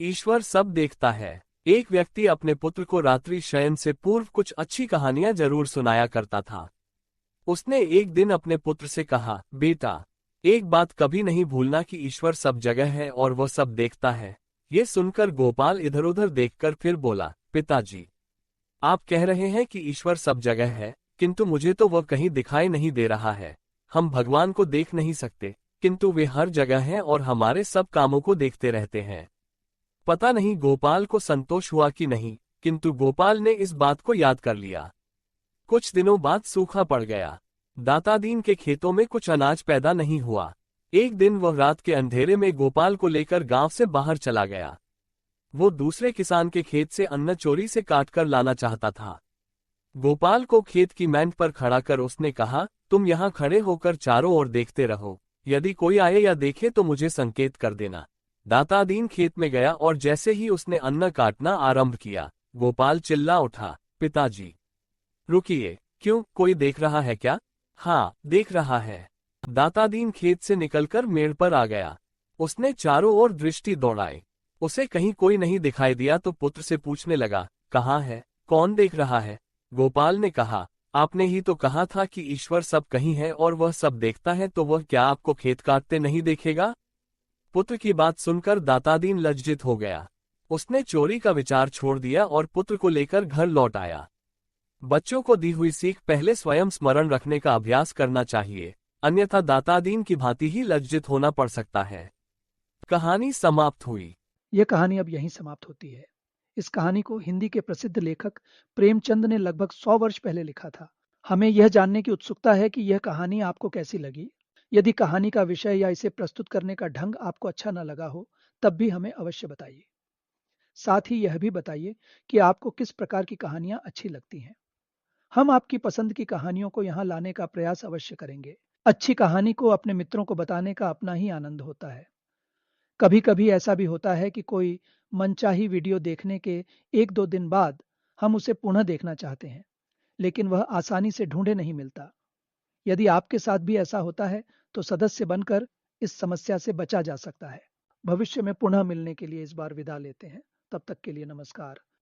ईश्वर सब देखता है। एक व्यक्ति अपने पुत्र को रात्रि शयन से पूर्व कुछ अच्छी कहानियां जरूर सुनाया करता था। उसने एक दिन अपने पुत्र से कहा, बेटा, एक बात कभी नहीं भूलना कि ईश्वर सब जगह है और वह सब देखता है। ये सुनकर गोपाल इधर उधर देखकर फिर बोला, पिताजी, आप कह रहे हैं कि ईश्वर सब जगह है, किंतु मुझे तो वह कहीं दिखाई नहीं दे रहा है। हम भगवान को देख नहीं सकते, किंतु वे हर जगह हैं और हमारे सब कामों को देखते रहते हैं। पता नहीं गोपाल को संतोष हुआ कि नहीं, किंतु गोपाल ने इस बात को याद कर लिया। कुछ दिनों बाद सूखा पड़ गया। दातादीन के खेतों में कुछ अनाज पैदा नहीं हुआ। एक दिन वह रात के अंधेरे में गोपाल को लेकर गांव से बाहर चला गया। वो दूसरे किसान के खेत से अन्न चोरी से काट कर लाना चाहता था। गोपाल को खेत की मैंट पर खड़ा कर उसने कहा, तुम यहाँ खड़े होकर चारों ओर देखते रहो। यदि कोई आए या देखे तो मुझे संकेत कर देना। दातादीन खेत में गया और जैसे ही उसने अन्न काटना आरंभ किया, गोपाल चिल्ला उठा, पिताजी, रुकिए, क्यों, कोई देख रहा है क्या? हाँ, देख रहा है। दातादीन खेत से निकलकर मेड़ पर आ गया। उसने चारों ओर दृष्टि दौड़ाई। उसे कहीं कोई नहीं दिखाई दिया तो पुत्र से पूछने लगा, कहाँ है, कौन देख रहा है? गोपाल ने कहा, आपने ही तो कहा था कि ईश्वर सब कहीं है और वह सब देखता है, तो वह क्या आपको खेत काटते नहीं देखेगा? पुत्र की बात सुनकर दातादीन लज्जित हो गया। उसने चोरी का विचार छोड़ दिया और पुत्र को लेकर घर लौट आया। बच्चों को दी हुई सीख पहले स्वयं स्मरण रखने का अभ्यास करना चाहिए, अन्यथा दातादीन की भांति ही लज्जित होना पड़ सकता है। कहानी समाप्त हुई। यह कहानी अब यहीं समाप्त होती है। इस कहानी को हिंदी के प्रसिद्ध लेखक प्रेमचंद ने लगभग 100 वर्ष पहले लिखा था। हमें यह जानने की उत्सुकता है कि यह कहानी आपको कैसी लगी। यदि कहानी का विषय या इसे प्रस्तुत करने का ढंग आपको अच्छा न लगा हो, तब भी हमें अवश्य बताइए। साथ ही यह भी बताइए कि आपको किस प्रकार की कहानियां अच्छी लगती हैं। हम आपकी पसंद की कहानियों को यहाँ लाने का प्रयास अवश्य करेंगे। अच्छी कहानी को अपने मित्रों को बताने का अपना ही आनंद होता है। कभी कभी ऐसा भी होता है कि कोई मनचाही वीडियो देखने के 1-2 दिन बाद हम उसे पुनः देखना चाहते हैं, लेकिन वह आसानी से ढूंढे नहीं मिलता। यदि आपके साथ भी ऐसा होता है, तो सदस्य बनकर इस समस्या से बचा जा सकता है। भविष्य में पुनः मिलने के लिए इस बार विदा लेते हैं। तब तक के लिए नमस्कार।